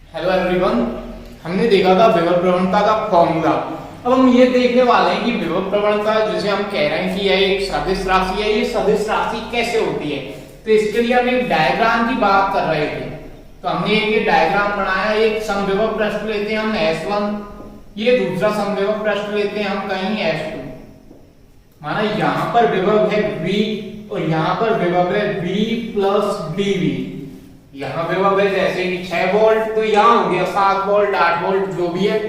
Hello everyone, हमने देखा था विभव प्रवणता का फॉर्मूला। अब हम ये देखने वाले हैं कि विभव प्रवणता जिसे हम कह रहे हैं कि यह एक सदिश राशि है, ये सदिश राशि कैसे होती है। तो इसके लिए हम एक डायग्राम की बात कर रहे थे। तो हमने एक डायग्राम बनाया, एक समविभव पृष्ठ लेते हैं हम S1, ये दूसरा समविभव पृष्ठ लेते हैं हम कहीं S2। माना यहाँ पर विभव है V और यहाँ पर विभव है V प्लस dV। यहाँ विभव है जैसे कि 6 वोल्ट, तो यहाँ हो गया 7 वोल्ट 8 वोल्ट जो भी है।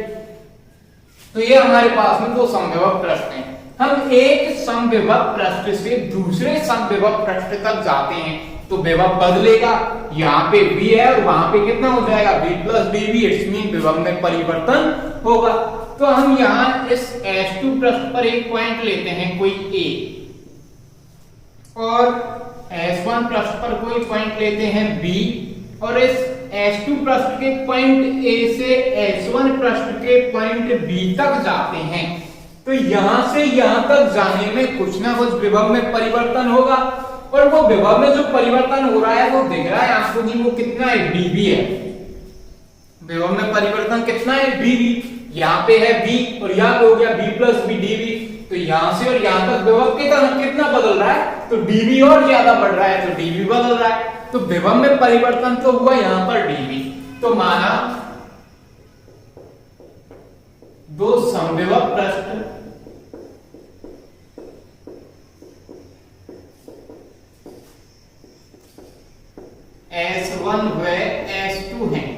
तो ये हमारे पास में दो समविभव पृष्ठ हैं। हम एक समविभव पृष्ठ से दूसरे समविभव पृष्ठ तक जाते हैं तो विभव बदलेगा। यहाँ पे V है और वहां पे कितना हो जाएगा V plus dV, it's mean विभव में परिवर्तन होगा। तो हम यहाँ इस S2 पृष्ठ पर एक पॉइंट लेते हैं कोई A, और S1 पृष्ठ पर कोई पॉइंट लेते हैं B, और इस S2 पृष्ठ के पॉइंट A से S1 पृष्ठ के पॉइंट B तक जाते हैं। तो यहां से यहां तक जाने में कुछ ना कुछ विभव में परिवर्तन होगा, और वो विभव में जो परिवर्तन हो रहा है वो दिख रहा है आपको कि वो कितना है, dV है। विभव में परिवर्तन कितना है, dV। यहाँ पे है V और यहाँ पे हो गया V प्लस V dV। तो यहां से और यहां तक विभव कितना बदल रहा है, तो dV और ज्यादा बढ़ रहा है, तो dV बदल रहा है। तो विभव में परिवर्तन तो हुआ यहां पर dV। तो माना दो समविभव पृष्ठ S1 व S2 हैं,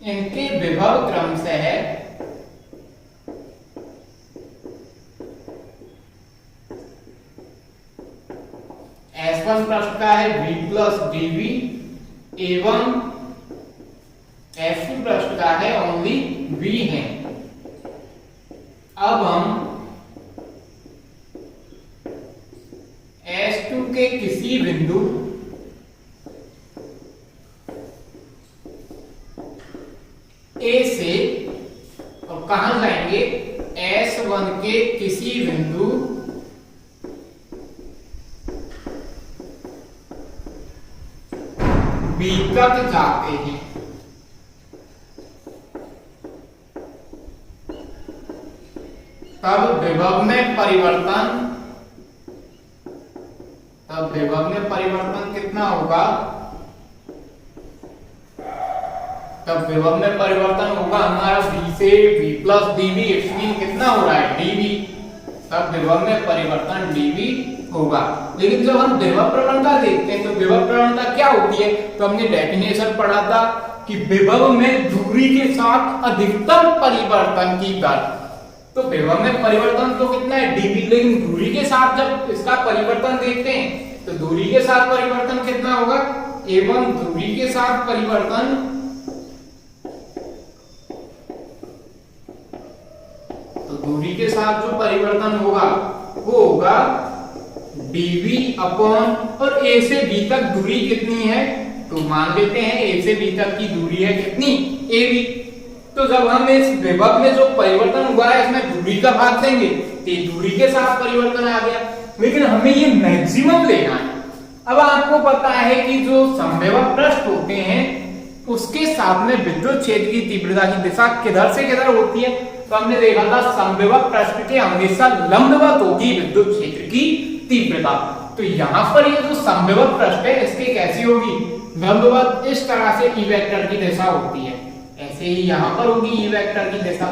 इनके विभव क्रमशः S1 पृष्ठ का है V प्लस dV एवं S2 पृष्ठ का है ओनली V है। अब हम S2 के किसी बिंदु A से और कहां जाएंगे, S1 के किसी बिंदु B तक जाते हैं। तब विभव में परिवर्तन कितना होगा, तब विभव में परिवर्तन होगा हमारा V से V प्लस dV, इसमें कितना हो रहा है dV। तब विभव में परिवर्तन dV होगा। लेकिन जब हम विभव प्रवणता देखते हैं तो विभव प्रवणता क्या होती है, तो हमने डेफिनेशन पढ़ा था कि विभव में दूरी के साथ अधिकतम परिवर्तन की दर। तो विभव में परिवर्तन तो कितना है dV, लेकिन दूरी के साथ जब इसका परिवर्तन देखते हैं तो दूरी के साथ परिवर्तन कितना होगा, एवं दूरी के साथ परिवर्तन तो दूरी के साथ जो परिवर्तन होगा वो होगा dV अपॉन, और A से B तक दूरी कितनी है, तो मान लेते हैं A से B तक की दूरी है कितनी, AB। तो जब हम इस विभव में जो परिवर्तन हुआ है इसमें दूरी का भाग देंगे तो दूरी के साथ परिवर्तन आ गया। लेकिन हमें ये मैक्सिमम लेना है। अब आपको पता है कि जो समविभव पृष्ठ होते हैं उसके साथ में विद्युत क्षेत्र की तीव्रता की दिशा किधर से किधर होती है। तो हमने देखा था समविभव पृष्ठ के हमेशा लंबवत होगी विद्युत क्षेत्र की तीव्रता। तो यहाँ पर ये जो समविभव पृष्ठ है इसकी कैसी होगी, लंबवत। इस तरह से E वेक्टर की दिशा होती है, ऐसे ही यहाँ पर होगी E वेक्टर की दिशा।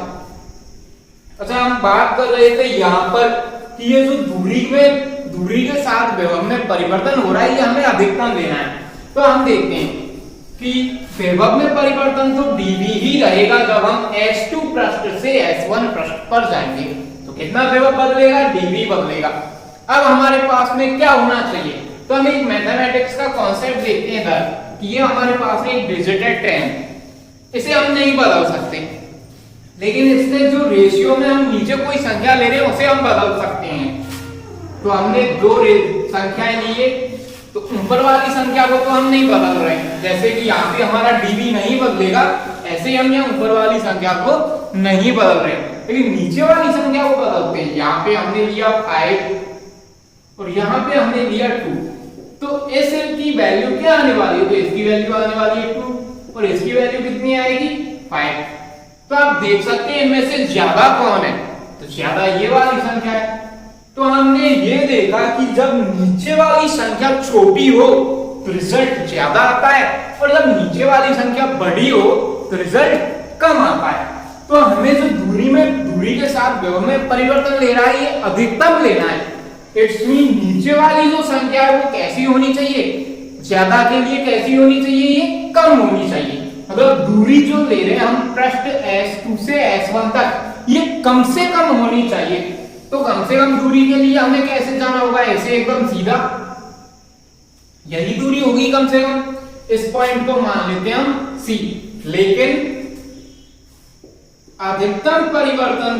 अच्छा, हम बात कर रहे थे यहाँ पर कि ये जो दूरी के साथ विभव में परिवर्तन हो रहा है ये हमें अधिकतम लेना है। तो हम देखते हैं कि विभव में परिवर्तन तो dV ही रहेगा। जब हम S2 पृष्ठ से S1 पृष्ठ पर जाएंगे तो कितना विभव बदलेगा, dV बदलेगा। अब हमारे पास में क्या होना चाहिए, तो हम एक मैथमेटिक्स का कॉन्सेप्ट देखते हैं इधर कि ये हमारे पास में एक डिजिटेड टेन, इसे हम नहीं बदल सकते, लेकिन इससे जो रेशियो में हम नीचे कोई संख्या ले रहे हैं उसे हम बदल सकते हैं। तो हमने दो संख्याएं ली है, तो ऊपर वाली संख्या को तो हम नहीं बदल रहे हैं, जैसे कि यहाँ पे हमारा dV नहीं बदलेगा, ऐसे ही हम यहाँ ऊपर वाली संख्या को नहीं बदल रहे हैं, लेकिन नीचे वाली संख्या को बदलते हैं। यहाँ पे हमने लिया 5 और यहाँ पे हमने लिया 2। तो एस की वैल्यू क्या आने वाली है, तो इसकी वैल्यू आने वाली है 2 और इसकी वैल्यू कितनी आएगी 5। तो आप देख सकते हैं इनमें से ज्यादा कौन है, तो ज्यादा ये वाली संख्या है। तो हमने ये देखा कि जब नीचे वाली संख्या छोटी हो तो रिजल्ट ज्यादा आता है और जब नीचे वाली संख्या बड़ी हो तो रिजल्ट कम आता है। तो हमें जो दूरी के साथ विभव में परिवर्तन ले रहा है ये अधिकतम लेना है। इट्स मीन नीचे वाली जो संख्या है वो कैसी होनी चाहिए, ज्यादा के लिए कैसी होनी चाहिए, ये कम होनी चाहिए। मतलब दूरी जो ले रहे हैं हम पृष्ठ S2 से S1 तक ये कम से कम होनी चाहिए। तो कम से कम दूरी के लिए हमें कैसे जाना होगा, ऐसे एकदम सीधा यही दूरी होगी कम से कम। इस पॉइंट को मान लेते हैं हम C। लेकिन अधिकतम परिवर्तन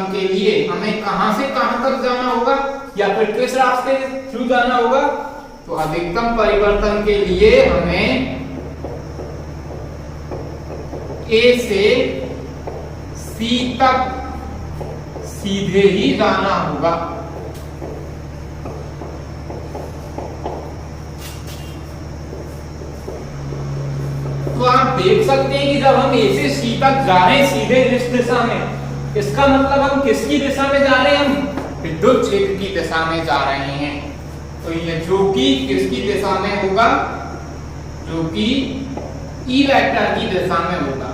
के लिए हमें कहां से कहां तक जाना होगा या फिर किस रास्ते थ्रू जाना होगा, तो अधिकतम परिवर्तन के लिए हमें A से C तक सीधे ही जाना होगा। तो आप देख सकते हैं कि जब हम A से C तक जा रहे हैं सीधे इस दिशा में, इसका मतलब हम किसकी दिशा में जा रहे हैं, हम विद्युत क्षेत्र की दिशा में जा रहे हैं। तो ये जो कि किसकी दिशा में होगा, जो कि E वेक्टर की दिशा में होगा।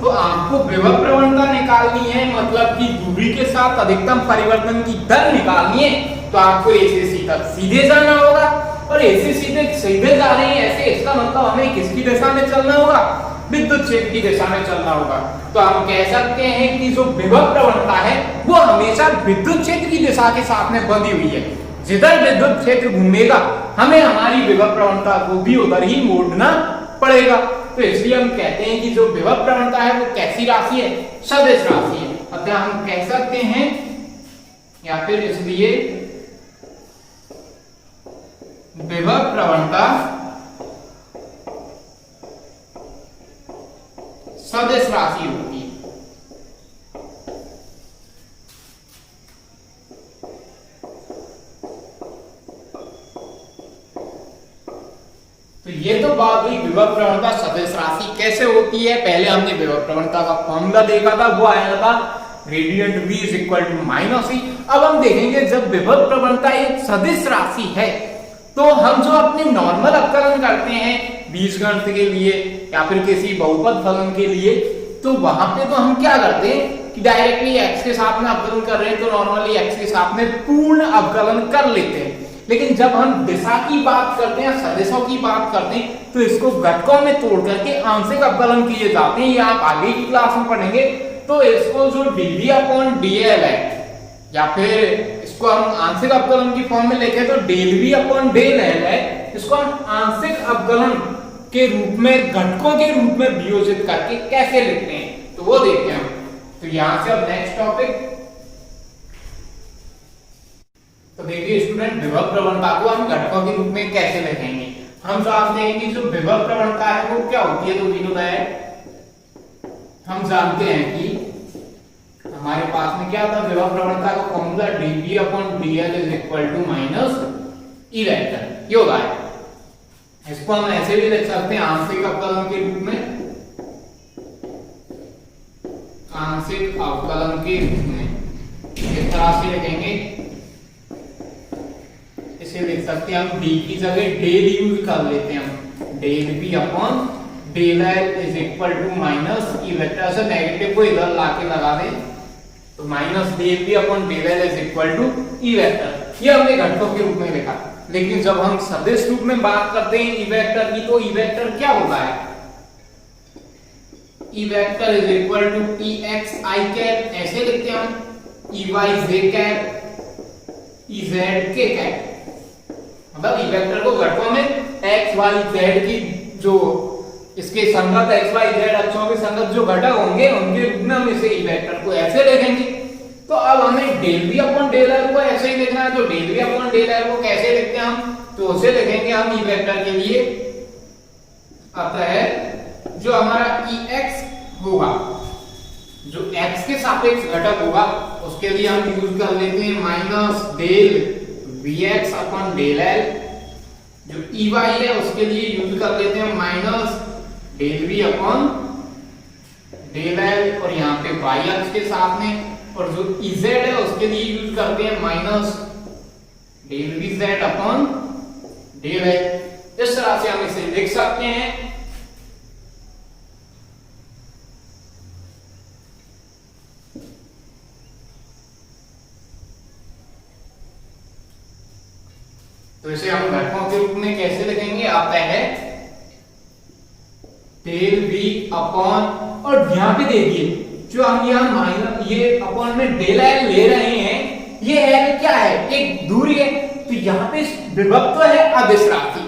तो आपको विभव प्रवणता निकालनी है, मतलब कि दूरी के साथ अधिकतम परिवर्तन की दर निकालनी है। तो आपको A से C तक सीधे जाना होगा और A से सीधे जा रहे हैं ऐसे, इसका मतलब हमें किसकी दिशा में चलना होगा, विद्युत क्षेत्र की दिशा में चलना होगा। तो हम कह सकते हैं कि जो विभव प्रवणता है वो हमेशा विद्युत क्षेत्र की दिशा के साथ में बंधी हुई है। जिधर विद्युत क्षेत्र घूमेगा हमें हमारी विभव प्रवणता को भी उधर ही मोड़ना पड़ेगा। तो इसलिए हम कहते हैं कि जो विभव प्रवणता है वो कैसी राशि है, सदिश राशि है। अतः हम कह सकते हैं या फिर इसलिए विभव प्रवणता सदिश राशि होती है। तो ये तो बात हुई विभव प्रवणता सदिश राशि कैसे होती है। पहले हमने विभव प्रवणता का फॉर्मूला देखा था, वो आया था gradient V is equal to -E। अब हम देखेंगे जब विभव प्रवणता एक सदिश राशि है तो हम जो अपने नॉर्मल अवकलन करते हैं बीजगणित के लिए या फिर किसी बहुपद फलन के लिए, तो वहां पे तो हम क्या करते हैं कि डायरेक्टली x के साथ में अवकलन कर रहे हैं तो नॉर्मली x के साथ में पूर्ण अवकलन कर लेते हैं। लेकिन जब हम दिशा की बात करते हैं, सदिशों की बात करते हैं, तो इसको घटकों में तोड़ करके आंशिक अवकलन किए जाते हैं। ये आप आगे की क्लास में पढ़ेंगे। तो इसको जो dv/dl है या फिर इसको हम आंशिक अवकलन की फॉर्म में लिखें तो del है, इसको हम आंशिक अवकलन के रूप में घटकों के रूप में वियोजित करके कैसे लिखते हैं तो वो देखते हैं हम। तो यहां से अब नेक्स्ट टॉपिक, तो देखिए स्टूडेंट विभव प्रवणता को हम घटकों के रूप में कैसे लिखेंगे। हम जानते हैं कि जो विभव प्रवणता है वो क्या होती है, तो विनोद हम जानते हैं कि हमारे पास में क्या था, विभव प्रवणता का formula dv/dl is equal to -E vector, ये होता है। इसको हम ऐसे भी लिख सकते हैं आंशिक अवकलन के रूप में, आंशिक अवकलन के रूप में इस तरह से लिखेंगे। इसे लिख सकते हैं हम d की जगह डेल यूज कर लेते हैं हम, del v/del is equal to -E vector से नेगेटिव को इधर लाके लगा दें तो -del v/del is equal to E vector. ये हमने घटकों के रूप में लिखा। लेकिन जब हम सदिश रूप में बात करते हैं E वेक्टर की, तो E वेक्टर क्या होता है, E vector is equal to Exi cap, ऐसे लिखते हैं हम, Eyj कैप, Ez कैप। मतलब E वेक्टर को घटकों में x y z की जो इसके संगत x y z अक्षों के संगत जो घटक होंगे उनके रूप में हम इसे E वेक्टर को ऐसे लिखेंगे। तो अब हमें del v/del को ऐसे ही लिखना है, तो del v/del को कैसे लिखते हैं हम, तो उसे लिखेंगे हम E वेक्टर के लिए। अतः जो हमारा EX होगा, जो x के सापेक्ष घटक होगा, उसके लिए हम यूज कर लेते हैं minus del VX upon del L। जो EY है उसके लिए यूज कर लेते हैं minus del V upon del L, और यहाँ पे y अक्ष के साथ में। और जो EZ है उसके लिए यूज करते हैं minus del VZ upon del L। इस तरह से हम इसे लिख सकते हैं। तो इसे हम घटकों के रूप में कैसे लिखेंगे, आता है डेल V अपॉन, और यहाँ पे देखिए जो हम यहाँ माइनस ये अपॉन में डेल L ले रहे हैं, ये L क्या है, एक दूरी है, तो यहाँ पे विभव तो है अदिश राशि,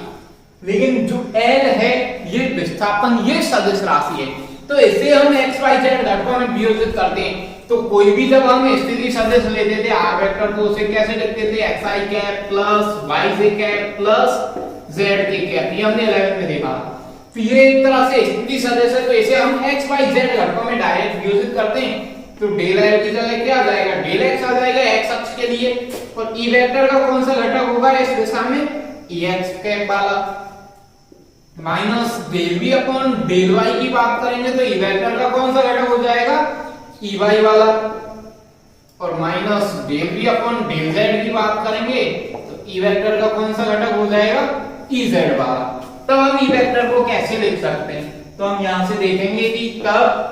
लेकिन जो L है ये विस्थापन, ये सदिश राशि है। तो इसे हम XYZ घटकों में वियोजित करते हैं। तो कोई भी जब हम स्थिति सदिश लेते थे R वेक्टर, तो उसे कैसे लिखते थे, xi cap plus yj cap plus zk cap, ये हमने 11th में देखा। तो ये एक तरह से स्थिति सदिश है, तो इसे हम XYZ घटकों में डायरेक्ट वियोजित करते हैं। तो डेल L की जगह क्या आ जाएगा, डेल x आ जाएगा x अक्ष के लिए, और E वेक्टर का कौन सा घटक होगा इस दिशा में, EX कैप वाला, minus del V upon del y की बात करेंगे तो E वेक्टर का कौन सा घटक हो जाएगा, EY वाला, और minus del V upon del Z की बात करेंगे तो E वेक्टर का कौन सा घटक हो जाएगा, EZ वाला। तब हम E वेक्टर को कैसे लिख सकते हैं, तो हम यहां से देखेंगे कि तब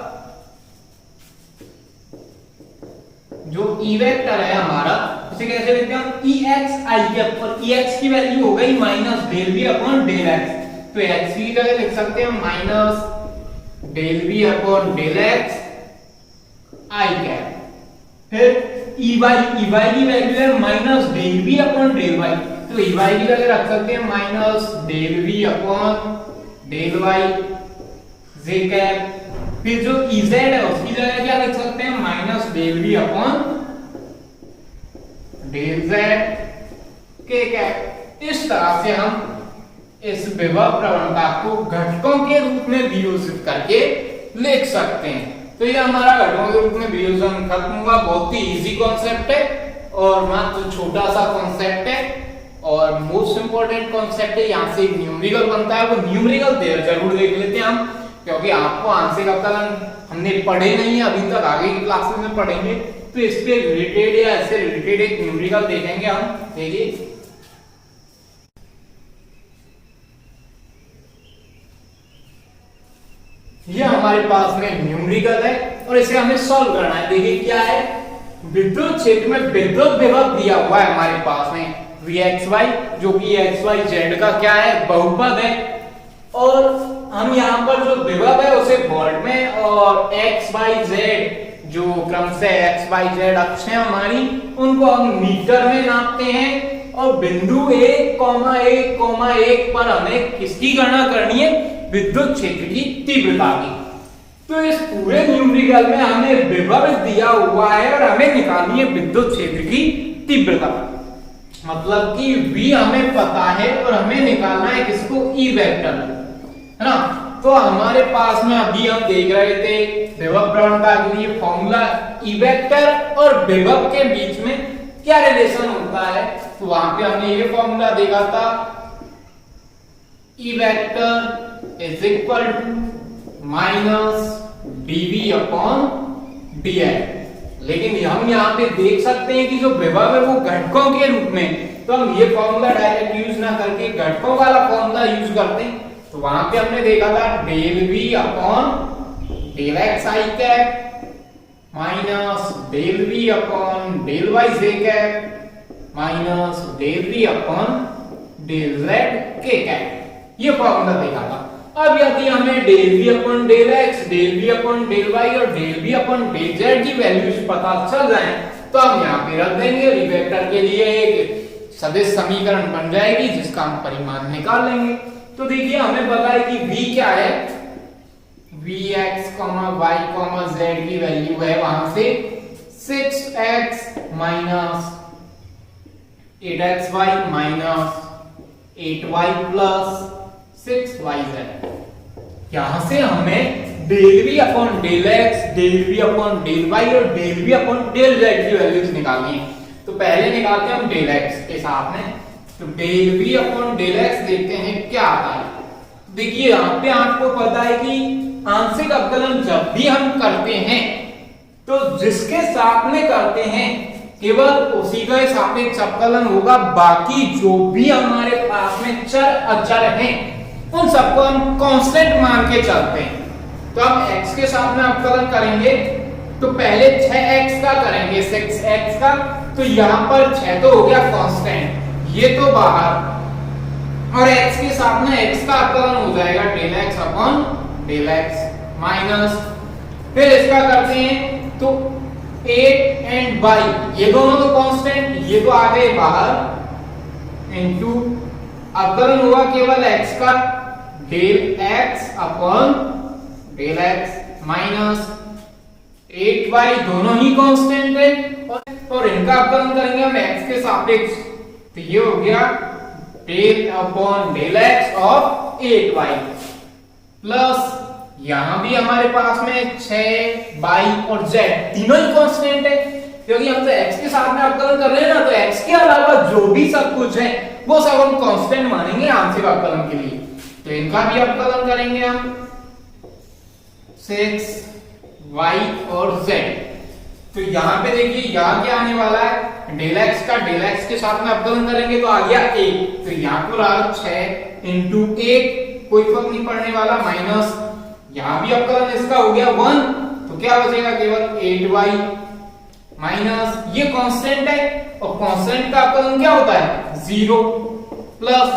जो E वेक्टर है हमारा, उसे कैसे लिखते हैं हम, EXi कैप, और EX की वैल्यू हो गई minus del V upon del X, तो x की जगह लिख सकते हैं minus del V upon del X I cap. फिर EY की वैल्यू है minus del V upon del Y, तो EY की जगह रख सकते हैं minus del V upon del Y j cap. फिर जो EZ है उसकी जगह क्या लिख सकते हैं, minus del V upon del Z k cap. इस तरह से हम इस विभव प्रवणता को घटकों के रूप में वियोजित करके लिख सकते हैं। तो ये हमारा घटकों के रूप में वियोजन खत्म हुआ। बहुत ही इजी कॉन्सेप्ट है और मात्र छोटा सा कॉन्सेप्ट है, और मोस्ट इंपॉर्टेंट कॉन्सेप्ट है। यहाँ से न्यूमेरिकल बनता है, वो न्यूमेरिकल जरूर देख लेते हैं हम, क्योंकि आपको आंसर कब हमने पढ़े नहीं है अभी तक, आगे की क्लासेस में पढ़ेंगे। तो इसके रिलेटेड या इससे रिलेटेड एक न्यूमेरिकल देखेंगे हम। देखिए ये हमारे पास में न्यूमेरिकल है और इसे हमें सॉल्व करना है। देखिए क्या है, विद्युत क्षेत्र में विद्युत विभव दिया हुआ है हमारे पास में Vxy, जो कि XYZ का क्या है, बहुपद है, और हम यहाँ पर जो विभव है उसे वोल्ट में, और XYZ जो क्रमशः XYZ अक्ष है हमारी, उनको हम मीटर में नापते हैं, और बिंदु 1,1,1 पर हमें किसकी गणना करनी है, विद्युत क्षेत्र की तीव्रता की। तो इस पूरे न्यूमेरिकल में हमें विभव दिया हुआ है और हमें निकालनी है विद्युत क्षेत्र की तीव्रता। मतलब कि V हमें पता है और हमें निकालना है किसको, E वेक्टर, है ना। तो हमारे पास में अभी हम देख रहे थे विभव प्रवणता के लिए फॉर्मूला, E वेक्टर और विभव के बीच में क्या रिलेशन होता है। तो वहां पे हमने ये फॉर्मूला देखा था, E vector is equal to minus dv upon dl। लेकिन हम यहाँ पे देख सकते हैं कि जो विभव है वो घटकों के रूप में, तो हम ये फॉर्मूला डायरेक्ट यूज ना करके घटकों वाला फॉर्मूला यूज करते हैं। तो वहां पे हमने देखा था del v upon del x i cap minus del v upon del y j cap minus del v upon del z k cap, ये फॉर्मूला देखा था। अब यदि हमें del v upon del x, del v upon del y और del v upon del z की values पता चल जाए तो हम यहाँ पे रख देंगे, और वेक्टर के लिए एक सदिश समीकरण बन जाएगी जिसका हम परिमाण निकाल लेंगे। तो देखिए हमें पता है कि v क्या है, vx, y, z की वैल्यू है वहां से 6x minus 8xy minus 8y plus 6yz। यहां से हमें del we upon del x, del we upon del y और del we upon del z की वैल्यूज निकालनी है। तो पहले निकालते हैं हम डेल एक्स के साथ में। तो del we upon del X देखते हैं क्या आता है। देखिए यहाँ पे आपको पता है कि आंशिक अवकलन जब भी हम करते हैं तो जिसके साथ में करते हैं केवल उसी का सापेक्ष अवकलन होगा, बाकी जो भी हमारे पास में चर अचर हैं उन सबको हम कांस्टेंट मान के चलते हैं। तो अब x के साथ में अवकलन करेंगे तो पहले 6x का करेंगे 6x का, तो यहां पर 6 तो हो गया कांस्टेंट, ये तो बाहर, और x के साथ में x का अवकलन हो जाएगा del x upon del x minus, फिर इसका करते हैं तो 8 एंड y, ये दोनों तो कांस्टेंट, ये तो आ गए बाहर, इनटू अवकलन हुआ केवल x का del x upon del x minus 8y, दोनों ही कांस्टेंट है, और इनका अवकलन करेंगे हम x के सापेक्ष, तो ये हो गया del upon del x of 8y plus यहां भी हमारे पास में 6y और z तीनों ही कांस्टेंट है, क्योंकि हम तो x के साथ में अवकलन कर रहे हैं ना, तो x के अलावा जो भी सब कुछ है वो सब हम कांस्टेंट मानेंगे आंशिक अवकलन के लिए। तो इनका भी अवकलन करेंगे हम 6y और z। तो यहाँ पे देखिए यहाँ क्या आने वाला है, डेल x का डेल x के साथ में अवकलन करेंगे तो आ गया 1, तो यहाँ पर आ 6 इंटू 1, कोई फर्क नहीं पड़ने वाला, माइनस यहां भी अवकलन इसका हो गया 1, तो क्या बचेगा केवल 8y माइनस, ये कांस्टेंट है और कांस्टेंट का अवकलन क्या होता है 0, प्लस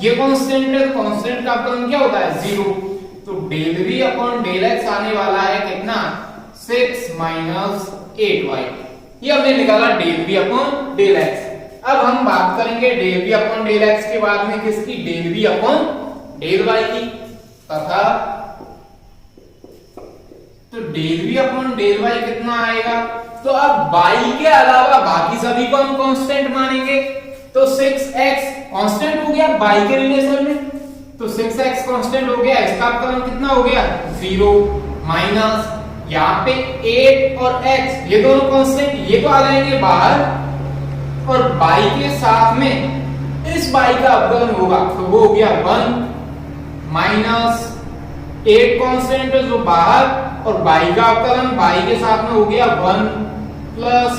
ये कांस्टेंट है, कांस्टेंट का अवकलन क्या होता है 0, तो del v upon del x आने वाला है कितना 6 माइनस 8y, ये हमने निकाला del v upon del x। अब हम बात करेंगे del v upon del x के बाद में किसकी, del v upon del y की, तथा तो del v upon del y कितना आएगा, तो अब y के अलावा बाकी सभी को हम कांस्टेंट मानेंगे, तो 6x कांस्टेंट हो गया y के रिलेशन में, तो 6x कांस्टेंट हो गया, इसका अवकलन कितना हो गया 0 माइनस यहाँ पे 8 और x ये दोनों कांस्टेंट, ये तो आ जाएंगे बाहर, और y के साथ में इस y का अवकलन होगा तो वो हो गया 1 माइनस 8 कांस्टेंट है जो बाहर, और y का अवकलन y के साथ में हो गया 1 प्लस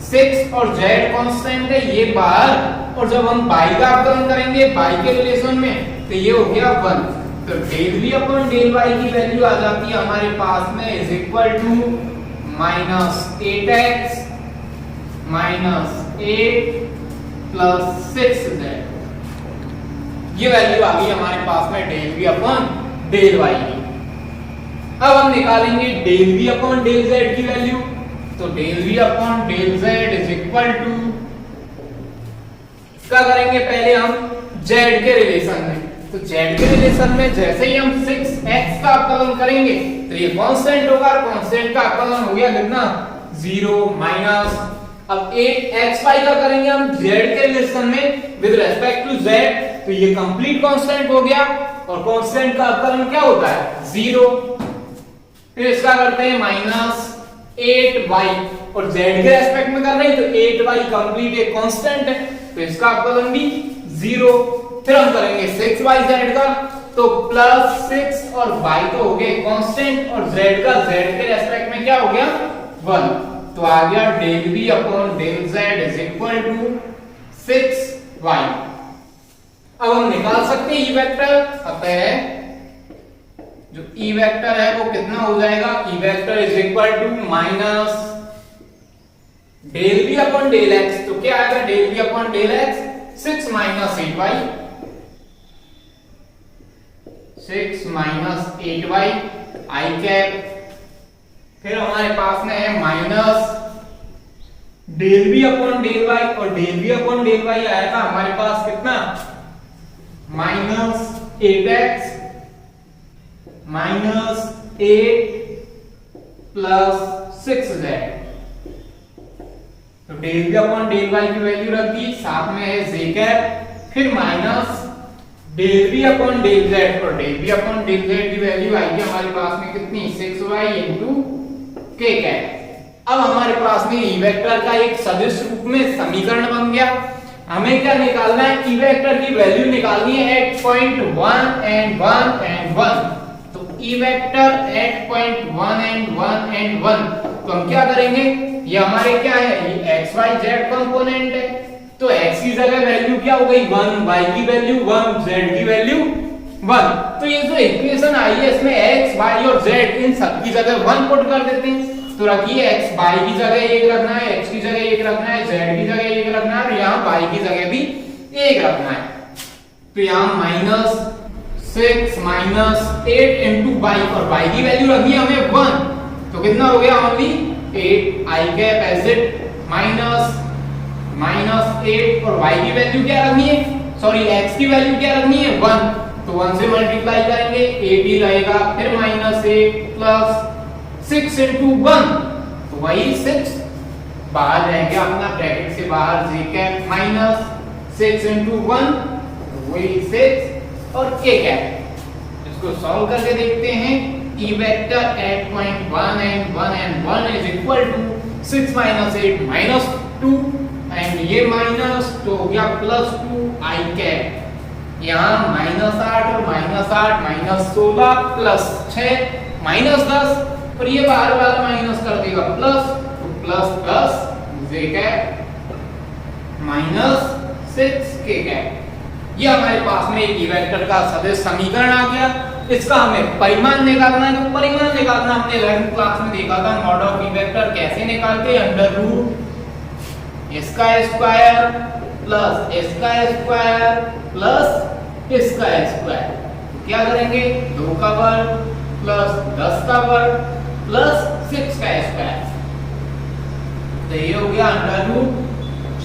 6 और z कांस्टेंट है ये बाहर, और जब हम y का अवकलन करेंगे y के रिलेशन में तो ये हो गया 1, तो del v upon del y की वैल्यू आ जाती है हमारे पास में is equal to minus 8x minus 8 plus 6z, ये वैल्यू आ गई हमारे पास में del v upon del y की। अब हम निकालेंगे del v upon del z की वैल्यू, तो del v upon del z is equal to, क्या करेंगे पहले हम z के रिलेशन में, तो z के रिलेशन में जैसे ही हम 6x का अवकलन करेंगे तो ये कांस्टेंट होगा, कांस्टेंट का अवकलन हो गया कितना 0 माइनस, अब 8xy का करेंगे हम z के रिलेशन में विद रेस्पेक्ट टू z, तो ये कंप्लीट कांस्टेंट हो गया, और कांस्टेंट का अवकलन क्या होता है 0, फिर इसका करते हैं माइनस 8y, और z के रेस्पेक्ट में कर रहे हैं तो 8y कंप्लीट एक कांस्टेंट है, तो इसका अवकलन भी 0, फिर हम करेंगे 6yz का, तो प्लस 6 और y तो हो गए कांस्टेंट, और z का z के रेस्पेक्ट में क्या हो गया 1, तो आ गया del v upon del z is equal to 6y। अब हम निकाल सकते हैं ई वेक्टर, अतः जो ई वेक्टर है वो कितना हो जाएगा, E vector is equal to minus del v upon del x, तो क्या आएगा del v upon del x 6 minus 8y, 6 minus 8y I cap, फिर हमारे पास में है minus del v upon del y, और del v upon del y आया था हमारे पास कितना minus 8x minus 8 plus 6z, तो del v upon del y की वैल्यू रख दी, साथ में है z कैप, फिर minus del we upon del z, और del we upon del z की वैल्यू आएगी हमारे पास में कितनी 6y इनटू k कैप। अब हमारे पास में ई वेक्टर का एक सदिश रूप में समीकरण बन गया। हमें क्या निकालना है, ई वेक्टर की वैल्यू निकालनी है एट पॉइंट 1 एंड 1 एंड 1। तो E vector at point 1 and 1 and 1, तो हम क्या करेंगे, ये हमारे क्या है, ये एक्स वाई जेड कंपोनेंट है, तो x की जगह वैल्यू क्या हो गई 1, y की वैल्यू 1, z की वैल्यू 1। तो ये जो इक्वेशन आई है इसमें x, y और z इन सब की जगह 1 पुट कर देते हैं। तो रखिए x y की जगह 1 रखना है, x की जगह 1 रखना है, z की जगह 1 रखना है और यहाँ y की जगह भी 1 रखना है। तो यहाँ -6 -8 इनटू y, और y की वैल्यू रखनी है हमें 1, तो कितना हो गया ओनली 8 i कैप एसिड -8, और y की वैल्यू क्या रखनी है, सॉरी x की वैल्यू क्या रखनी है 1, तो 1 से मल्टीप्लाई करेंगे 8 ही रहेगा, फिर -8 प्लस 6 इनटू 1, तो वही 6 बाहर रहेगा अपना ब्रैकेट से बाहर j कैप -6 इनटू 1, तो वही 6 और k कैप। इसको सॉल्व करके देखते हैं। e vector at point 1 and 1 and 1 is equal to 6 -8 -2 and ये माइनस तो हो गया +2 i कैप। यहाँ -8 और -8 -16 प्लस 6 -10, और ये बाहर वाला माइनस कर देगा प्लस, तो plus j cap -6k cap. ये हमारे पास में एक ई वेक्टर का सदिश समीकरण आ गया। इसका हमें परिमाण निकालना है, तो परिमाण निकालना हमने 11th क्लास में देखा था, मॉड ऑफ ई वेक्टर कैसे निकालते हैं, अंडर रूट इसका स्क्वायर प्लस इसका स्क्वायर प्लस इसका स्क्वायर, क्या करेंगे 2 का वर्ग प्लस 10 का वर्ग प्लस 6 का स्क्वायर, तो ये हो गया under root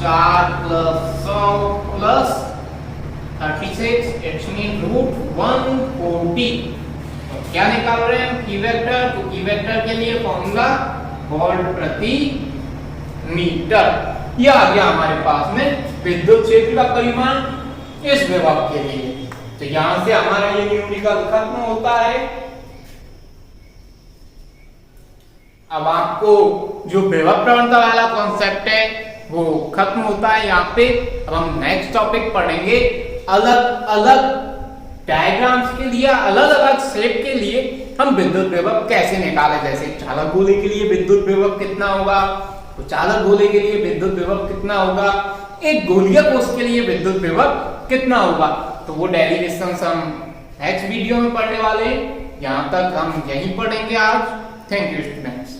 4 plus 100 plus 36, it's mean root 140। क्या निकाल रहे हैं ई वेक्टर, तो ई वेक्टर के लिए फॉर्मूला वोल्ट प्रति मीटर। यह आ गया हमारे पास में विद्युत क्षेत्र का परिमाण इस विभव के लिए। तो यहां से हमारा ये न्यूमेरिकल खत्म होता है। अब आपको जो विभव प्रवणता वाला कॉन्सेप्ट है वो खत्म होता है यहाँ पे। अब हम नेक्स्ट टॉपिक पढ़ेंगे अलग अलग डायग्राम्स के लिए, अलग अलग शेप के लिए हम विद्युत विभव कैसे निकालें। जैसे चालक गोले के लिए विद्युत विभव कितना होगा, तो चालक गोले के लिए विद्युत विभव कितना होगा, एक गोलीय कोश के लिए विद्युत विभव कितना होगा, तो वो डेरिवेशंस हम नेक्स्ट वीडियो में पढ़ने वाले हैं। यहाँ तक हम यहीं पढ़ेंगे आज। Thank you students.